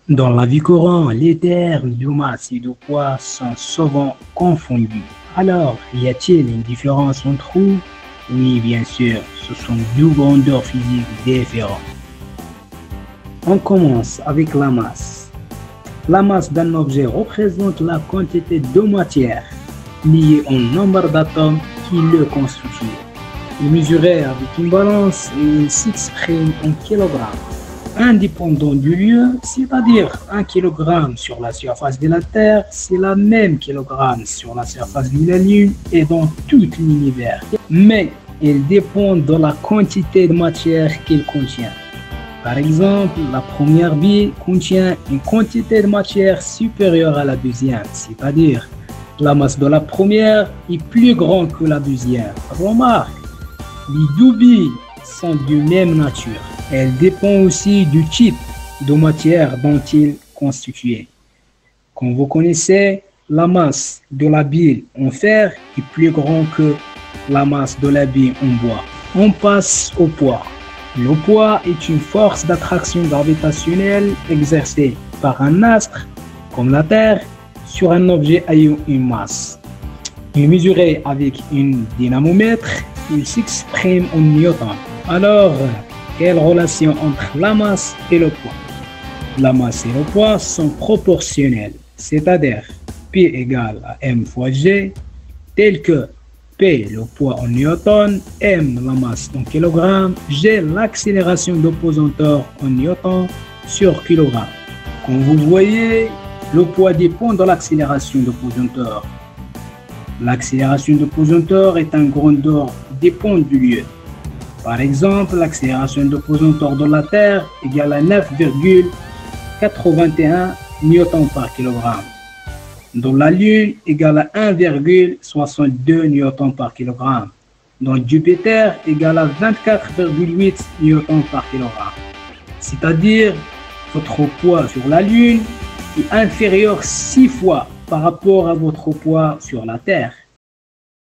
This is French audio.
Dans la vie courante, les termes de masse et de poids sont souvent confondus. Alors, y a-t-il une différence entre eux? Oui, bien sûr, ce sont deux grandeurs physiques différentes. On commence avec la masse. La masse d'un objet représente la quantité de matière liée au nombre d'atomes qui le constituent. Il est mesuré avec une balance et il s'exprime en kilogrammes. Indépendant du lieu, c'est-à-dire 1 kg sur la surface de la Terre, c'est la même kilogramme sur la surface de la Lune et dans tout l'univers. Mais il dépend de la quantité de matière qu'il contient. Par exemple, la première bille contient une quantité de matière supérieure à la deuxième, c'est-à-dire la masse de la première est plus grande que la deuxième. Remarque, les deux billes sont de même nature. Elle dépend aussi du type de matière dont il est constitué. Comme vous connaissez, la masse de la bille en fer est plus grande que la masse de la bille en bois. On passe au poids. Le poids est une force d'attraction gravitationnelle exercée par un astre, comme la Terre, sur un objet ayant une masse. Il est mesuré avec un dynamomètre, il s'exprime en newton. Alors, quelle relation entre la masse et le poids? La masse et le poids sont proportionnels, c'est-à-dire P égale à M fois G, tel que P le poids en newton, M la masse en kilogramme, G l'accélération de pesanteur en newton sur kilogramme. Comme vous voyez, le poids dépend de l'accélération de pesanteur. L'accélération de pesanteur est un grandeur dépend du lieu. Par exemple, l'accélération de pesanteur de la Terre égale à 9,81 newtons par kilogramme. Dans la Lune égale à 1,62 newtons par kilogramme. Dans Jupiter égale à 24,8 newtons par kilogramme. C'est-à-dire, votre poids sur la Lune est inférieur 6 fois par rapport à votre poids sur la Terre.